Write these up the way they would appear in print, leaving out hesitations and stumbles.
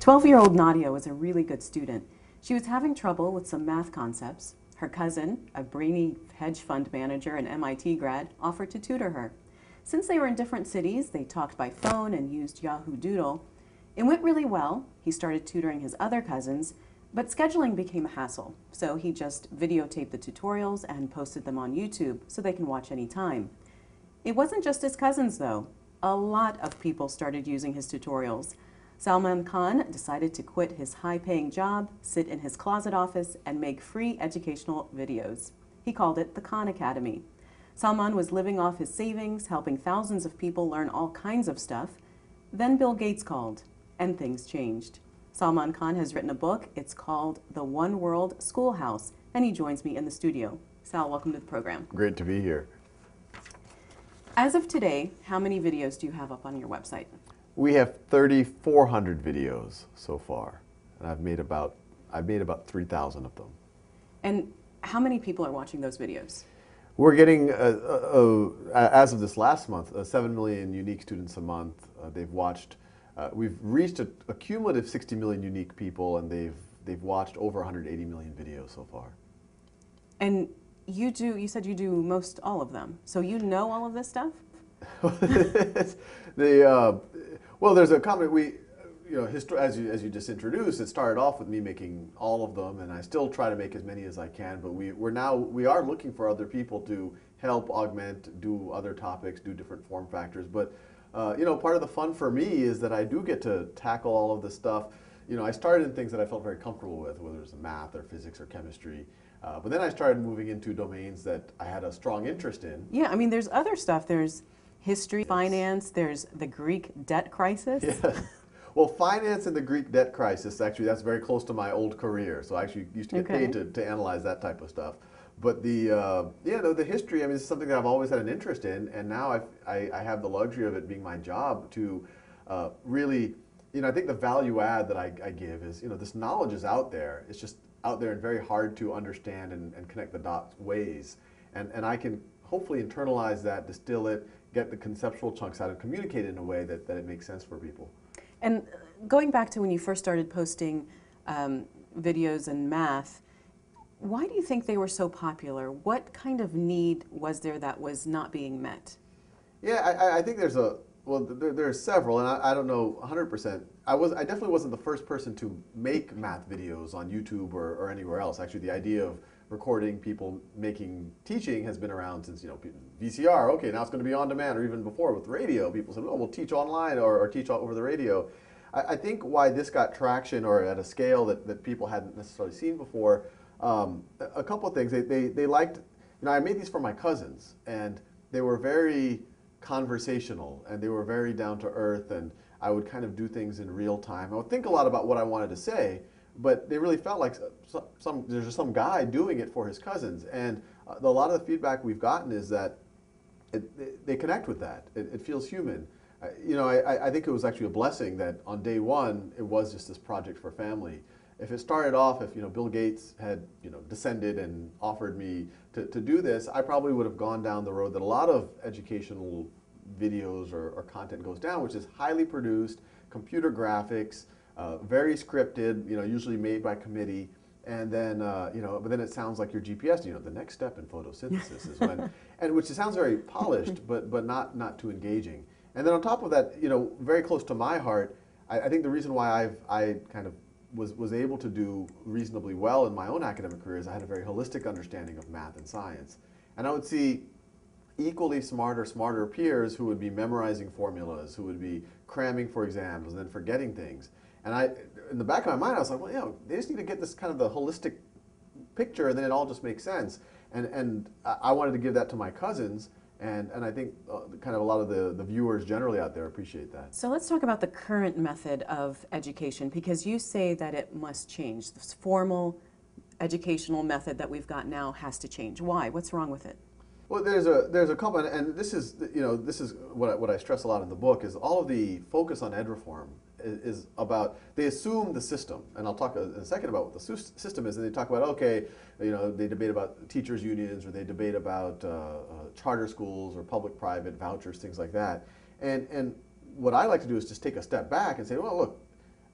12-year-old Nadia was a really good student. She was having trouble with some math concepts. Her cousin, a brainy hedge fund manager and MIT grad, offered to tutor her. Since they were in different cities, they talked by phone and used Yahoo Doodle. It went really well. He started tutoring his other cousins, but scheduling became a hassle. So he just videotaped the tutorials and posted them on YouTube so they can watch anytime. It wasn't just his cousins, though. A lot of people started using his tutorials. Salman Khan decided to quit his high-paying job, sit in his closet office, and make free educational videos. He called it the Khan Academy. Salman was living off his savings, helping thousands of people learn all kinds of stuff. Then Bill Gates called, and things changed. Salman Khan has written a book. It's called The One World Schoolhouse, and he joins me in the studio. Sal, welcome to the program. Great to be here. As of today, how many videos do you have up on your website? We have 3,400 videos so far, and I've made about 3,000 of them. And how many people are watching those videos? We're getting, as of this last month, 7 million unique students a month. They've watched. We've reached a cumulative 60 million unique people, and they've watched over 180 million videos so far. And you said you do most all of them. So you know all of this stuff? Well, there's a comment. As you just introduced, it started off with me making all of them, and I still try to make as many as I can. But we are looking for other people to help augment, do other topics, do different form factors. But part of the fun for me is that I do get to tackle all of this stuff. I started in things that I felt very comfortable with, whether it's math or physics or chemistry. But then I started moving into domains that I had a strong interest in. Yeah, I mean, there's other stuff. There's history, finance, there's the Greek debt crisis. Yeah. Well, finance and the Greek debt crisis, actually, that's very close to my old career. So I actually used to get paid to analyze that type of stuff. But the history, I mean, it's something that I've always had an interest in, and now I have the luxury of it being my job to really, I think the value add that I give is, this knowledge is out there. It's just out there and very hard to understand and connect the dots ways. And I can hopefully internalize that, distill it, get the conceptual chunks out and communicate it in a way that it makes sense for people. And going back to when you first started posting videos and math, why do you think they were so popular? What kind of need was there that was not being met? Yeah, I think there's there are several, and I don't know 100%. I definitely wasn't the first person to make math videos on YouTube or anywhere else. Actually, the idea of recording people making teaching has been around since VCR. Okay, now it's going to be on demand, or even before with radio. People said, "Oh, we'll teach online or teach over the radio." I think why this got traction, or at a scale that people hadn't necessarily seen before, a couple of things. They liked. I made these for my cousins, and they were very conversational, and they were very down to earth, and I would kind of do things in real time. I would think a lot about what I wanted to say, but they really felt like there's just some guy doing it for his cousins. And a lot of the feedback we've gotten is that they connect with that. It feels human. I think it was actually a blessing that on day one, it was just this project for family. If it started off, if Bill Gates had descended and offered me to do this, I probably would have gone down the road that a lot of educational videos or content goes down, which is highly produced, computer graphics, very scripted, usually made by committee, and then but then it sounds like your GPS. The next step in photosynthesis is when, and which sounds very polished, but not too engaging. And then on top of that, very close to my heart, I think the reason why I kind of was able to do reasonably well in my own academic career is I had a very holistic understanding of math and science, and I would see equally smart or smarter peers who would be memorizing formulas, who would be cramming for exams and then forgetting things. And in the back of my mind, I was like, well, they just need to get this kind of the holistic picture, and then it all just makes sense. And I wanted to give that to my cousins, and I think kind of a lot of the viewers generally out there appreciate that. So let's talk about the current method of education, because you say that it must change. This formal educational method that we've got now has to change. Why? What's wrong with it? Well, there's a couple, and this is what I stress a lot in the book is all of the focus on ed reform is about, they assume the system, and I'll talk in a second about what the system is, and they talk about, okay, they debate about teachers unions, or they debate about charter schools or public-private vouchers, things like that. And what I like to do is just take a step back and say, well, look,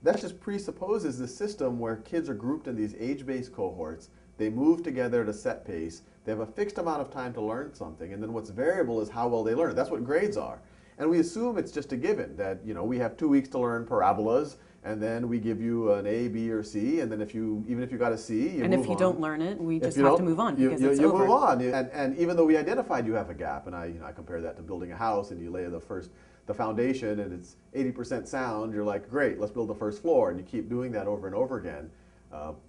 that just presupposes this system where kids are grouped in these age-based cohorts. They move together at a set pace. They have a fixed amount of time to learn something, and then what's variable is how well they learn. That's what grades are. And we assume it's just a given that, you know, we have 2 weeks to learn parabolas, and then we give you an A, B, or C, and then even if you got a C, you move on. And if you don't learn it, we just have to move on because it's over. You move on, and even though we identified you have a gap, and I compare that to building a house, and you lay the foundation, and it's 80% sound, you're like, great, let's build the first floor, and you keep doing that over and over again.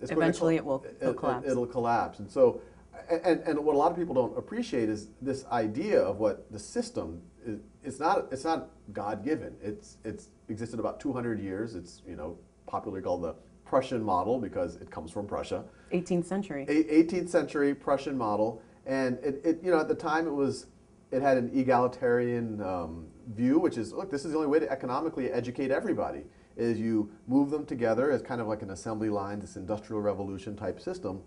Eventually it will collapse. It'll collapse, and so, and what a lot of people don't appreciate is this idea of what the system is. It's not God-given. It's existed about 200 years. It's, you know, popularly called the Prussian model because it comes from Prussia. 18th century. 18th century Prussian model, and you know, at the time it had an egalitarian view, which is, look, this is the only way to economically educate everybody, is you move them together as kind of like an assembly line, this industrial revolution type system.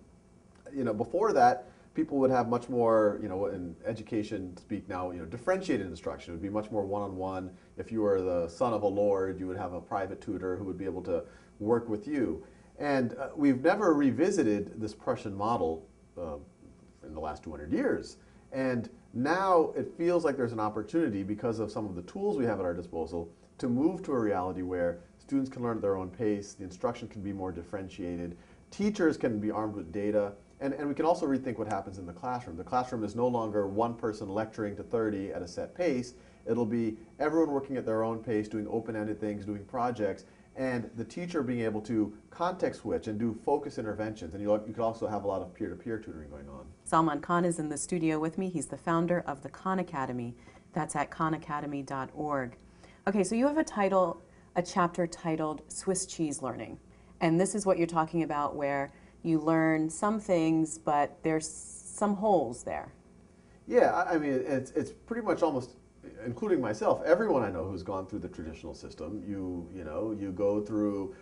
You know, before that, people would have much more, you know, in education speak now, you know, differentiated instruction. It would be much more one-on-one. If you were the son of a lord, you would have a private tutor who would be able to work with you. And we've never revisited this Prussian model in the last 200 years. And now it feels like there's an opportunity, because of some of the tools we have at our disposal, to move to a reality where students can learn at their own pace, the instruction can be more differentiated, teachers can be armed with data, and we can also rethink what happens in the classroom. The classroom is no longer one person lecturing to 30 at a set pace. It'll be everyone working at their own pace, doing open-ended things, doing projects, and the teacher being able to context switch and do focus interventions. And you could also have a lot of peer-to-peer tutoring going on. Salman Khan is in the studio with me. He's the founder of the Khan Academy. That's at khanacademy.org. Okay, so you have a chapter titled Swiss Cheese Learning. And this is what you're talking about, where you learn some things, but there's some holes there. Yeah, I mean, it's pretty much almost, including myself, everyone I know who's gone through the traditional system. You go through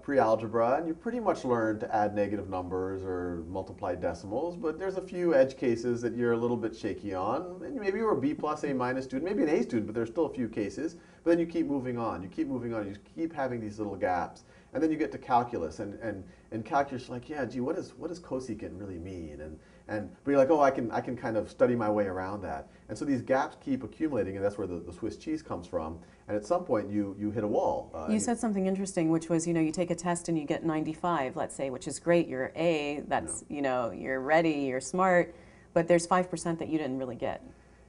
pre-algebra, and you pretty much learn to add negative numbers or multiply decimals, but there's a few edge cases that you're a little bit shaky on. And maybe you're a B+, A- student, maybe an A student, but there's still a few cases. But then you keep moving on, you keep having these little gaps. And then you get to calculus, and calculus, like, yeah, gee, what does cosecant really mean? But you're like, oh, I can kind of study my way around that. And so these gaps keep accumulating, and that's where the Swiss cheese comes from. And at some point, you hit a wall. You said something interesting, which was, you know, you take a test and you get 95, let's say, which is great. You're A, that's, you know, you're ready, you're smart, but there's 5% that you didn't really get.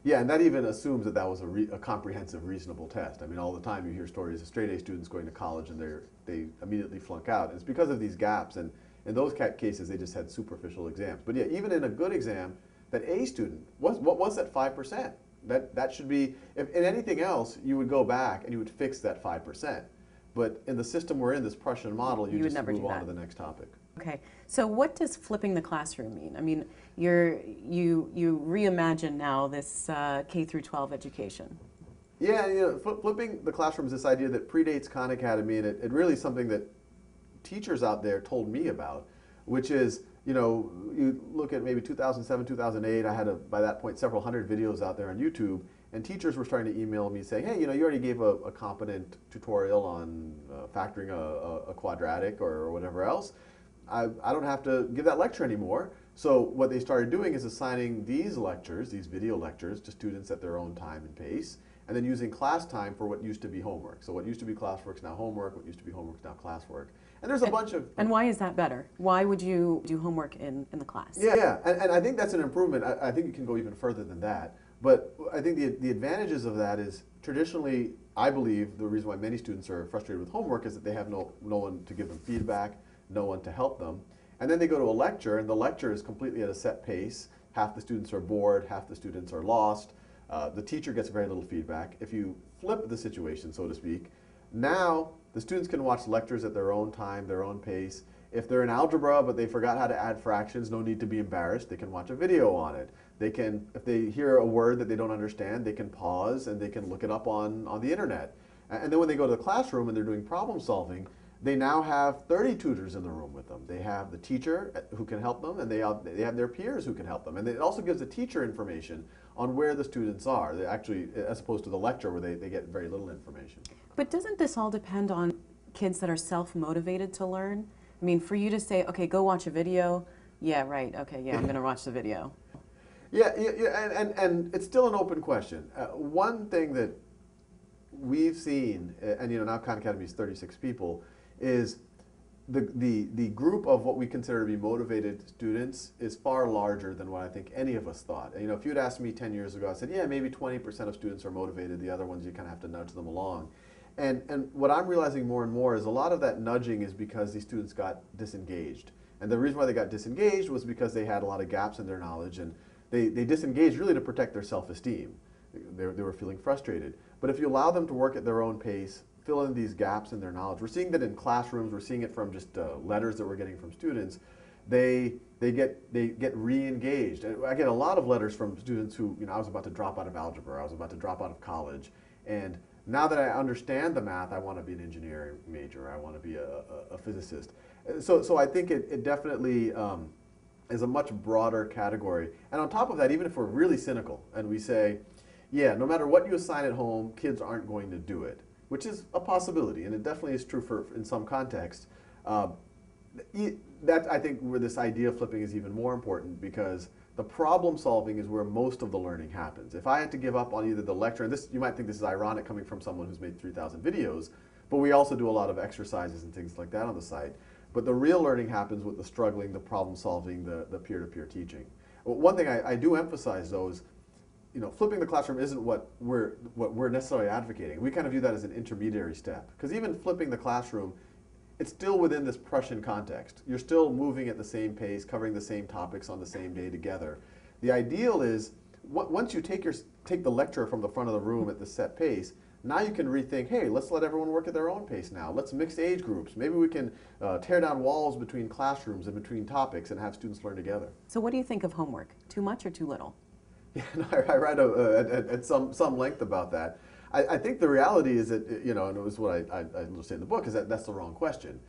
Yeah, and that even assumes that that was a comprehensive, reasonable test. I mean, all the time you hear stories of straight A students going to college and they immediately flunk out. And it's because of these gaps, and in those cases, they just had superficial exams. But yeah, even in a good exam, that A student, what was that 5%? That should be, if in anything else, you would go back and you would fix that 5%. But in the system we're in, this Prussian model, you just move on to the next topic. Okay, so what does flipping the classroom mean? I mean, you reimagine now this K through 12 education. Yeah, you know, flipping the classroom is this idea that predates Khan Academy, and it really is something that teachers out there told me about, which is, you know, you look at maybe 2007, 2008, I had, by that point, several hundred videos out there on YouTube, and teachers were starting to email me saying, hey, you know, you already gave a competent tutorial on factoring a quadratic or whatever else. I don't have to give that lecture anymore. So what they started doing is assigning these lectures, these video lectures, to students at their own time and pace, and then using class time for what used to be homework. So what used to be classwork is now homework, what used to be homework is now classwork. And there's a bunch of... And why is that better? Why would you do homework in the class? Yeah, and I think that's an improvement. I think you can go even further than that. But I think the advantages of that is, traditionally, I believe the reason why many students are frustrated with homework is that they have no one to give them feedback, no one to help them. And then they go to a lecture, and the lecture is completely at a set pace. Half the students are bored, half the students are lost. The teacher gets very little feedback. If you flip the situation, so to speak, now the students can watch lectures at their own time, their own pace. If they're in algebra but they forgot how to add fractions, no need to be embarrassed. They can watch a video on it. They can, if they hear a word that they don't understand, they can pause and they can look it up on the internet. And then when they go to the classroom and they're doing problem solving, they now have 30 tutors in the room with them. They have the teacher who can help them, and they have their peers who can help them. And it also gives the teacher information on where the students are. They actually, as opposed to the lecture where they get very little information. But doesn't this all depend on kids that are self-motivated to learn? I mean, for you to say, okay, go watch a video, yeah, right, okay, yeah, I'm going to watch the video. Yeah, and it's still an open question. One thing that we've seen, and now Khan Academy is 36 people, is the group of what we consider to be motivated students is far larger than what I think any of us thought. And, if you'd asked me 10 years ago, I said, yeah, maybe 20% of students are motivated. The other ones, you kind of have to nudge them along. And what I'm realizing more and more is a lot of that nudging is because these students got disengaged. And the reason why they got disengaged was because they had a lot of gaps in their knowledge, and they disengaged really to protect their self-esteem. They were feeling frustrated. But if you allow them to work at their own pace, fill in these gaps in their knowledge, we're seeing that in classrooms, we're seeing it from just letters that we're getting from students, they get re-engaged. And I get a lot of letters from students who, I was about to drop out of algebra, I was about to drop out of college, and now that I understand the math, I want to be an engineering major, I want to be a physicist. So I think it definitely is a much broader category. And on top of that, even if we're really cynical and we say, yeah, no matter what you assign at home, kids aren't going to do it, which is a possibility, and it definitely is true in some contexts. That, I think, where this idea of flipping is even more important, because the problem solving is where most of the learning happens. If I had to give up on either the lecture, and you might think this is ironic coming from someone who's made 3,000 videos, but we also do a lot of exercises and things like that on the site. But the real learning happens with the struggling, the problem solving, the peer-to-peer teaching. One thing I do emphasize, though, is flipping the classroom isn't what we're necessarily advocating. We kind of view that as an intermediary step. Because even flipping the classroom, it's still within this Prussian context. You're still moving at the same pace, covering the same topics on the same day together. The ideal is, once you take the lecture from the front of the room at the set pace, now you can rethink, hey, let's let everyone work at their own pace now. Let's mix age groups. Maybe we can tear down walls between classrooms and between topics and have students learn together. So what do you think of homework? Too much or too little? Yeah, no, I write at some length about that. I think the reality is that, and it was what I say in the book, is that that's the wrong question.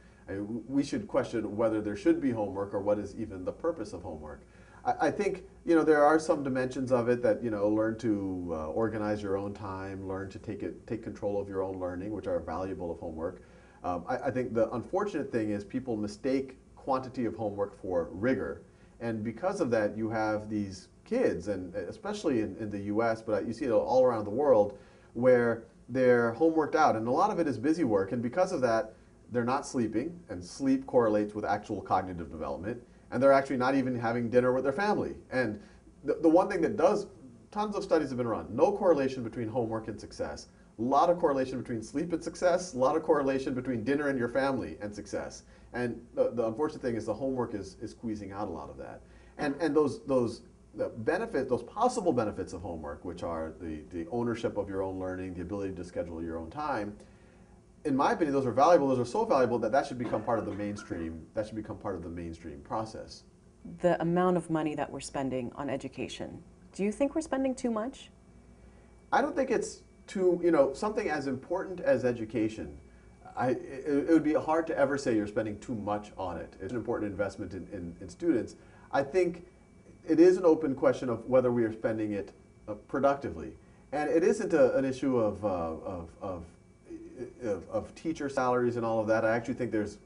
We should question whether there should be homework or what is even the purpose of homework. I think, there are some dimensions of it that, learn to organize your own time, learn to take control of your own learning, which are valuable of homework. I think the unfortunate thing is people mistake quantity of homework for rigor. And because of that, you have these kids, and especially in the US, but you see it all around the world, where they're homeworked out. And a lot of it is busy work. And because of that, they're not sleeping, and sleep correlates with actual cognitive development. And they're actually not even having dinner with their family. And the one thing that tons of studies have been run, no correlation between homework and success. A lot of correlation between sleep and success, a lot of correlation between dinner and your family and success. And the unfortunate thing is the homework is squeezing out a lot of that. And those possible benefits of homework, which are the ownership of your own learning, the ability to schedule your own time, in my opinion, those are valuable. Those are so valuable that should become part of the mainstream. That should become part of the mainstream process. The amount of money that we're spending on education, do you think we're spending too much? I don't think it's something as important as education. It would be hard to ever say you're spending too much on it. It's an important investment in students. I think it is an open question of whether we are spending it productively. And it isn't an issue of teacher salaries and all of that. I actually think there's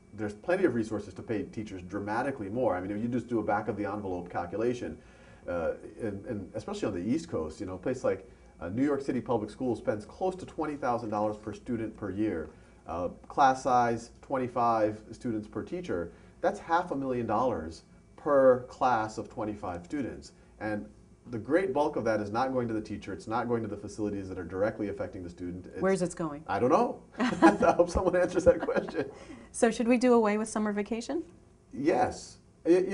plenty of resources to pay teachers dramatically more. I mean, if you just do a back of the envelope calculation, and especially on the East Coast, a place like New York City Public Schools spends close to $20,000 per student per year. Class size, 25 students per teacher. That's $500,000 per class of 25 students. And the great bulk of that is not going to the teacher. It's not going to the facilities that are directly affecting the student. Where's it going? I don't know. I hope someone answers that question. So should we do away with summer vacation? Yes. There's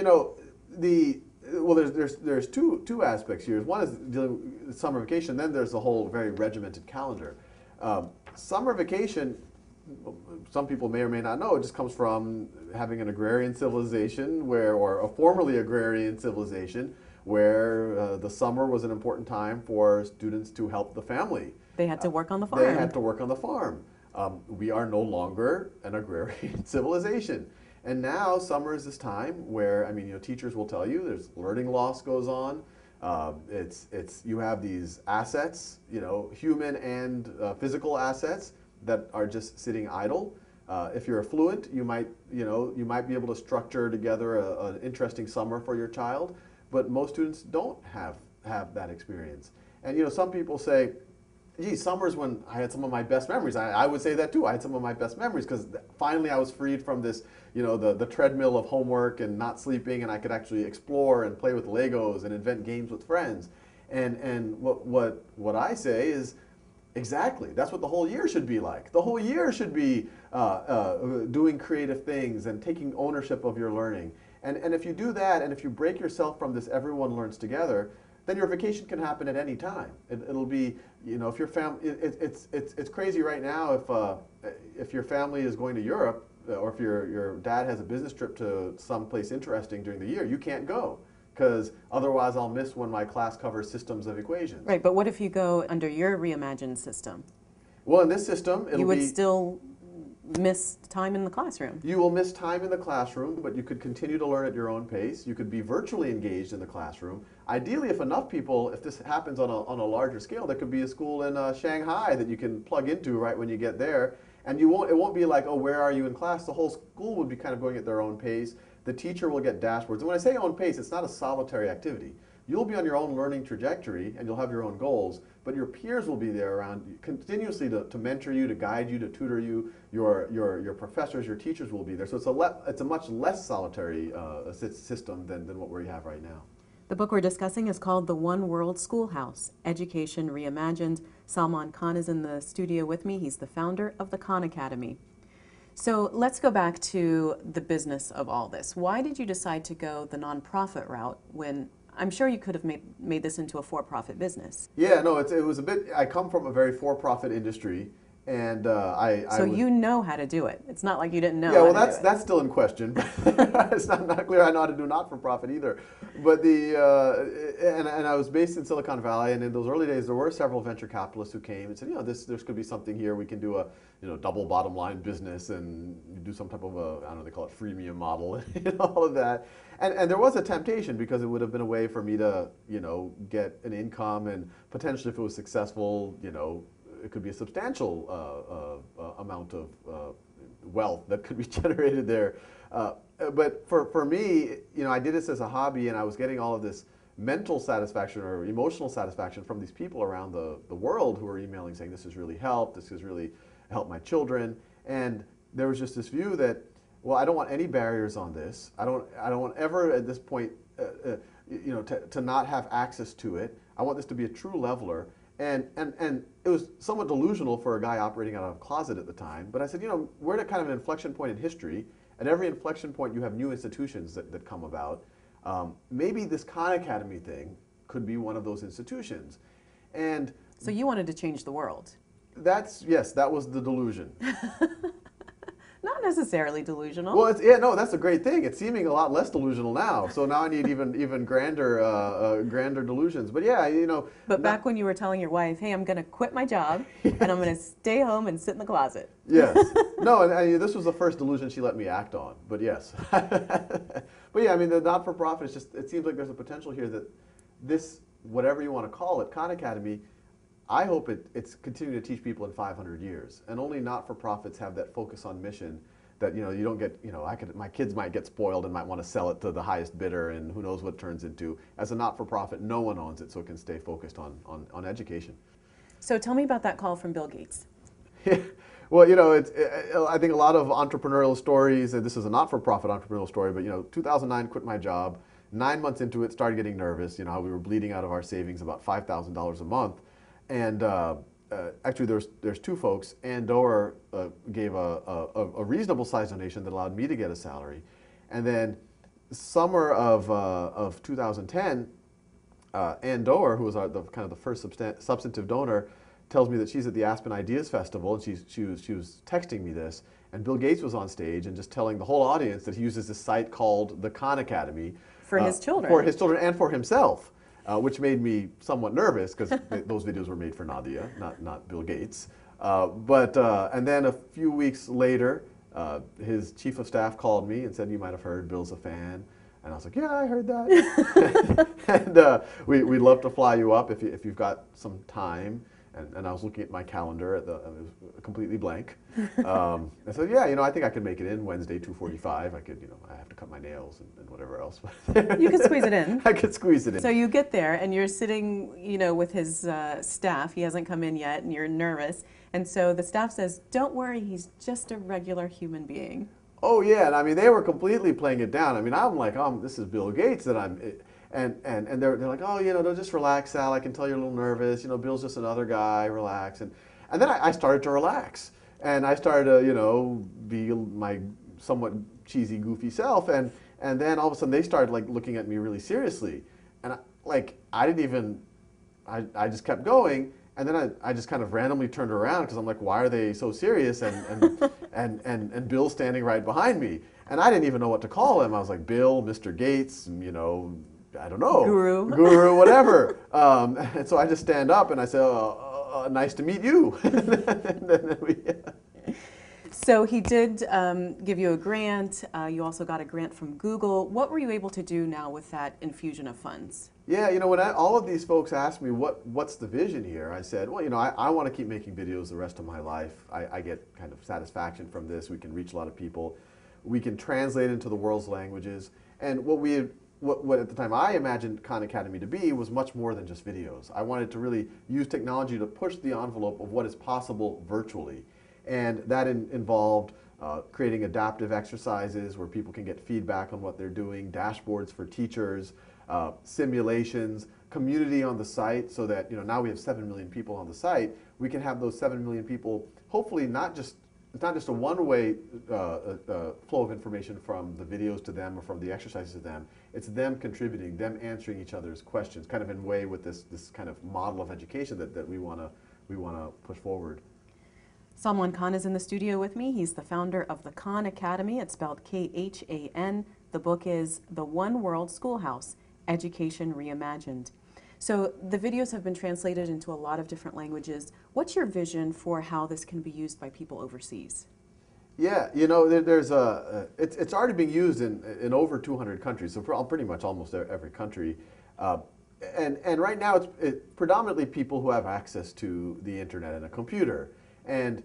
two aspects here. One is dealing with summer vacation. Then there's the whole very regimented calendar. Summer vacation, some people may or may not know, it just comes from having an agrarian civilization or a formerly agrarian civilization where the summer was an important time for students to help the family. They had to work on the farm. They had to work on the farm. We are no longer an agrarian civilization. And now summer is this time where, teachers will tell you there's learning loss goes on. You have these assets, human and physical assets that are just sitting idle. If you're affluent, you might be able to structure together an interesting summer for your child, but most students don't have that experience. And some people say, gee, summer's when I had some of my best memories. I would say that too. I had some of my best memories because finally I was freed from this, the treadmill of homework and not sleeping, and I could actually explore and play with Legos and invent games with friends. And what I say is, exactly, that's what the whole year should be like. The whole year should be doing creative things and taking ownership of your learning. And if you do that, and if you break yourself from this everyone learns together, then your vacation can happen at any time. It'll be, if your family, it's crazy right now if your family is going to Europe, or if your dad has a business trip to someplace interesting during the year, you can't go, because otherwise I'll miss when my class covers systems of equations. Right, but what if you go under your reimagined system? Well, in this system, you would still miss time in the classroom. You will miss time in the classroom, but you could continue to learn at your own pace. You could be virtually engaged in the classroom. Ideally, if enough people, if this happens on a larger scale, there could be a school in Shanghai that you can plug into right when you get there. And it won't be like, oh, where are you in class? The whole school would be kind of going at their own pace. The teacher will get dashboards. And when I say own pace, it's not a solitary activity. You'll be on your own learning trajectory and you'll have your own goals, but your peers will be there around you continuously to mentor you, to guide you, to tutor you. Your professors, your teachers will be there. So it's a much less solitary system than what we have right now. The book we're discussing is called The One World Schoolhouse, Education Reimagined. Salman Khan is in the studio with me. He's the founder of the Khan Academy. So let's go back to the business of all this. Why did you decide to go the nonprofit route when I'm sure you could have made this into a for-profit business? Yeah, no, it was a bit, I come from a very for-profit industry. And So you know how to do it. It's not like you didn't know. Yeah, well, that's still in question. It's not clear I know how to do not-for-profit either. But and I was based in Silicon Valley, and in those early days, there were several venture capitalists who came and said, there could be something here. We can do a double bottom line business and do some type of I don't know, they call it freemium model, and all of that. And there was a temptation because it would have been a way for me to get an income, and potentially if it was successful, it could be a substantial amount of wealth that could be generated there. But for me, I did this as a hobby, and I was getting all of this mental satisfaction or emotional satisfaction from these people around the world who were emailing saying, this has really helped, this has really helped my children. And there was just this view that, well, I don't want any barriers on this. I don't want ever at this point to not have access to it. I want this to be a true leveler. And it was somewhat delusional for a guy operating out of a closet at the time. But I said, we're at a kind of an inflection point in history. At every inflection point, you have new institutions that come about. Maybe this Khan Academy thing could be one of those institutions. And so you wanted to change the world. Yes, that was the delusion. Not necessarily delusional. Well, that's a great thing. It's seeming a lot less delusional now. So now I need even grander delusions. But yeah, But back when you were telling your wife, "Hey, I'm going to quit my job and I'm going to stay home and sit in the closet." Yes. No, and this was the first delusion she let me act on. But yes. But yeah, the not-for-profit it seems like there's a potential here that this, whatever you want to call it, Khan Academy, I hope it's continuing to teach people in 500 years. And only not-for-profits have that focus on mission that, you don't get, my kids might get spoiled and might want to sell it to the highest bidder, and who knows what it turns into. As a not-for-profit, no one owns it, so it can stay focused on education. So tell me about that call from Bill Gates. Well, I think a lot of entrepreneurial stories, and this is a not-for-profit entrepreneurial story, but 2009, quit my job. 9 months into it, started getting nervous. We were bleeding out of our savings about $5,000 a month. And actually, there's two folks. Ann Doerr gave a reasonable size donation that allowed me to get a salary. And then summer of 2010, Ann Doerr, who was kind of the first substantive donor, tells me that she's at the Aspen Ideas Festival, and she was texting me this. And Bill Gates was on stage and just telling the whole audience that he uses this site called the Khan Academy. For his children. For his children and for himself. Which made me somewhat nervous because those videos were made for Nadia, not Bill Gates. And then a few weeks later, his chief of staff called me and said, "You might have heard Bill's a fan." And I was like, "Yeah, I heard that." And we'd love to fly you up if you've got some time. And I was looking at my calendar, it was completely blank. And so, yeah, I think I could make it in Wednesday, 2:45. I could, I have to cut my nails and whatever else. You could squeeze it in. I could squeeze it in. So you get there and you're sitting, with his staff. He hasn't come in yet and you're nervous. And so the staff says, don't worry, he's just a regular human being. Oh, yeah, and I mean, they were completely playing it down. I mean, I'm like, this is Bill Gates that and they're like, oh, don't just relax, Sal. I can tell you're a little nervous. Bill's just another guy. Relax. And then I started to relax, and I started to be my somewhat cheesy, goofy self. And then all of a sudden they started like looking at me really seriously, and I just kept going. And then I just kind of randomly turned around because I'm like, why are they so serious? And Bill's standing right behind me, and I didn't even know what to call him. I was like, Bill, Mr. Gates, I don't know. Guru, whatever. And so I just stand up and I say, nice to meet you. So he did give you a grant. You also got a grant from Google. What were you able to do now with that infusion of funds? Yeah, when all of these folks asked me what's the vision here, I said, well, I want to keep making videos the rest of my life. I get kind of satisfaction from this. We can reach a lot of people. We can translate into the world's languages. And what at the time I imagined Khan Academy to be was much more than just videos. I wanted to really use technology to push the envelope of what is possible virtually. And that involved creating adaptive exercises where people can get feedback on what they're doing, dashboards for teachers, simulations, community on the site, so that now we have 7 million people on the site. We can have those 7 million people, hopefully it's not just a one-way flow of information from the videos to them or from the exercises to them. It's them contributing, them answering each other's questions, kind of in way with this kind of model of education that we want to push forward. Salman Khan is in the studio with me. He's the founder of the Khan Academy. It's spelled Khan. The book is The One World Schoolhouse, Education Reimagined. So the videos have been translated into a lot of different languages. What's your vision for how this can be used by people overseas? Yeah, there's it's already being used in over 200 countries, so pretty much almost every country. And right now it's predominantly people who have access to the internet and a computer. And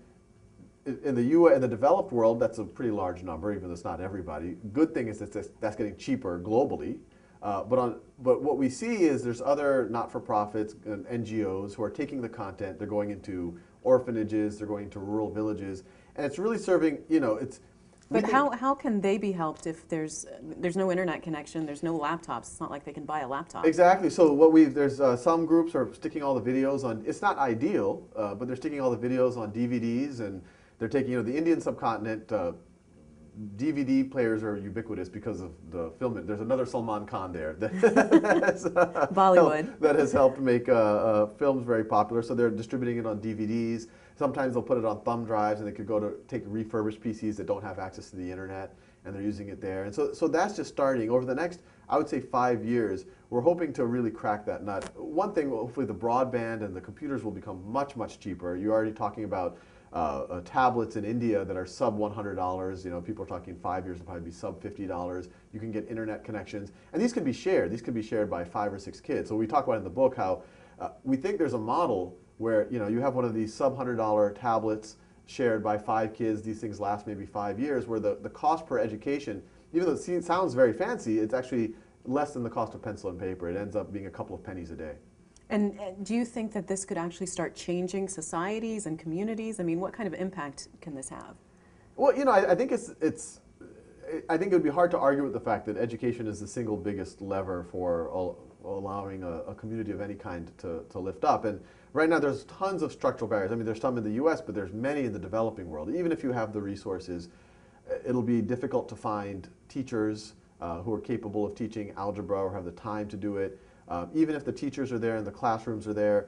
in the developed world, that's a pretty large number, even though it's not everybody. Good thing is that that's getting cheaper globally. But what we see is there's other not-for-profits and NGOs who are taking the content. They're going into orphanages. They're going into rural villages, and it's really serving. But how can they be helped if there's no internet connection? There's no laptops. It's not like they can buy a laptop. Exactly. So there's some groups are sticking all the videos on. It's not ideal, but they're sticking all the videos on DVDs, and they're taking the Indian subcontinent. DVD players are ubiquitous because of the film. There's another Salman Khan there that Bollywood that has helped make films very popular. So they're distributing it on DVDs. Sometimes they'll put it on thumb drives, and they could go to take refurbished PCs that don't have access to the internet, and they're using it there. And so that's just starting. Over the next, I would say, 5 years, we're hoping to really crack that nut. One thing, hopefully the broadband and the computers will become much, much cheaper. You're already talking about tablets in India that are sub $100. People are talking 5 years will probably be sub $50. You can get internet connections, and these can be shared. These can be shared by 5 or 6 kids. So we talk about in the book how we think there's a model where you have one of these sub $100 tablets shared by 5 kids. These things last maybe 5 years, where the cost per education, even though it sounds very fancy, it's actually less than the cost of pencil and paper. It ends up being a couple of pennies a day. And do you think that this could actually start changing societies and communities? I mean, what kind of impact can this have? Well, I think I think it would be hard to argue with the fact that education is the single biggest lever for allowing a community of any kind to lift up. And right now there's tons of structural barriers. I mean, there's some in the US, but there's many in the developing world. Even if you have the resources, it'll be difficult to find teachers who are capable of teaching algebra or have the time to do it. Even if the teachers are there and the classrooms are there,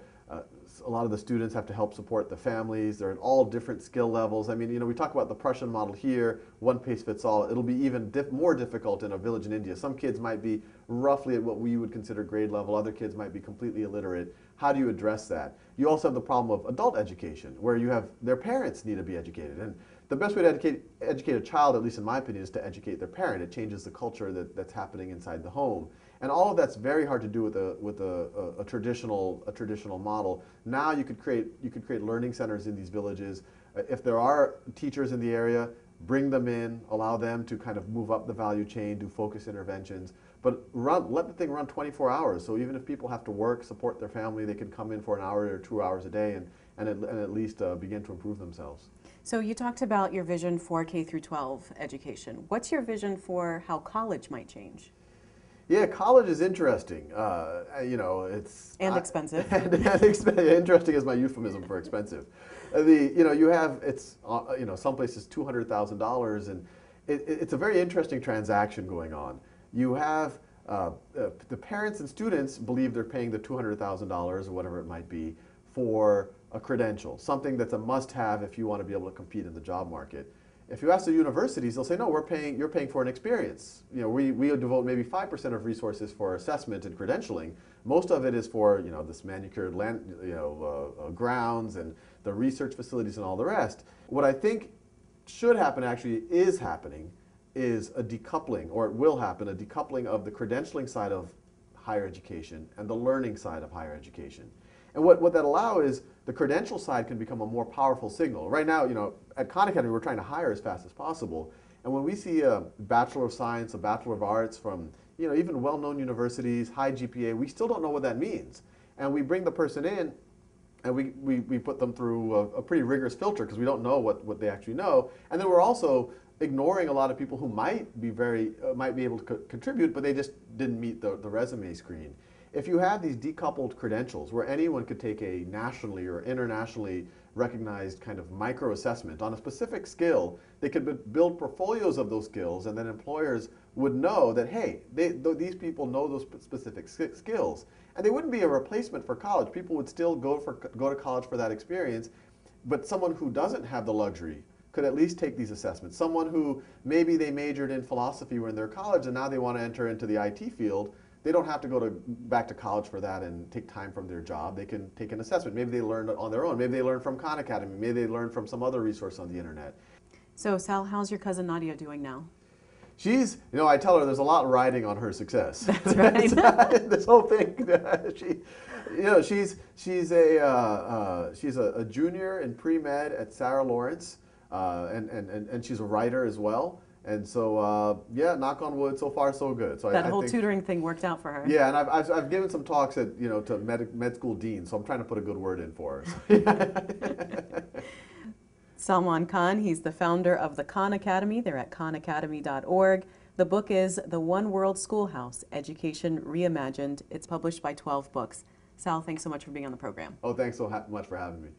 a lot of the students have to help support the families. They're at all different skill levels. I mean, we talk about the Prussian model here, one pace fits all. It'll be even more difficult in a village in India. Some kids might be roughly at what we would consider grade level. Other kids might be completely illiterate. How do you address that? You also have the problem of adult education, where you have their parents need to be educated. And the best way to educate a child, at least in my opinion, is to educate their parent. It changes the culture that's happening inside the home. And all of that's very hard to do with a traditional model. Now you could create learning centers in these villages. If there are teachers in the area, bring them in, allow them to kind of move up the value chain, do focus interventions, but let the thing run 24 hours. So even if people have to work, support their family, they can come in for an hour or 2 hours a day and at least begin to improve themselves. So you talked about your vision for K through 12 education. What's your vision for how college might change? Yeah, college is interesting. You know, it's Expensive. Interesting is my euphemism for expensive. You have some places $200,000, and it's a very interesting transaction going on. You have the parents and students believe they're paying the $200,000 or whatever it might be for a credential, something that's a must-have if you want to be able to compete in the job market. If you ask the universities, they'll say, no, you're paying for an experience. You know, we devote maybe 5% of resources for assessment and credentialing. Most of it is for, you know, this manicured land, grounds and the research facilities and all the rest. What I think should happen, actually is happening, is a decoupling, or it will happen, a decoupling of the credentialing side of higher education and the learning side of higher education. And what that allows is the credential side can become a more powerful signal. Right now, you know, at Khan Academy, we're trying to hire as fast as possible. And when we see a Bachelor of Science, a Bachelor of Arts from, you know, even well-known universities, high GPA, we still don't know what that means. And we bring the person in, and we put them through a pretty rigorous filter because we don't know what they actually know. And then we're also ignoring a lot of people who might be able to contribute, but they just didn't meet the resume screen. If you have these decoupled credentials where anyone could take a nationally or internationally recognized kind of micro-assessment on a specific skill, they could build portfolios of those skills, and then employers would know that, hey, these people know those specific skills. And they wouldn't be a replacement for college. People would still go to college for that experience, but someone who doesn't have the luxury could at least take these assessments. Someone who maybe they majored in philosophy when they're in college and now they want to enter into the IT field, they don't have to go back to college for that and take time from their job. They can take an assessment. Maybe they learn on their own. Maybe they learn from Khan Academy. Maybe they learn from some other resource on the internet. So Sal, how's your cousin Nadia doing now? She's, you know, I tell her there's a lot riding on her success. That's right. This whole thing, she's a junior in pre-med at Sarah Lawrence, and she's a writer as well. And so, yeah, knock on wood, so far so good. So that whole tutoring thing worked out for her. Yeah, and I've given some talks at, you know, to med school deans, so I'm trying to put a good word in for her. Salman Khan, he's the founder of the Khan Academy. They're at khanacademy.org. The book is The One World Schoolhouse, Education Reimagined. It's published by 12 Books. Sal, thanks so much for being on the program. Oh, thanks so much for having me.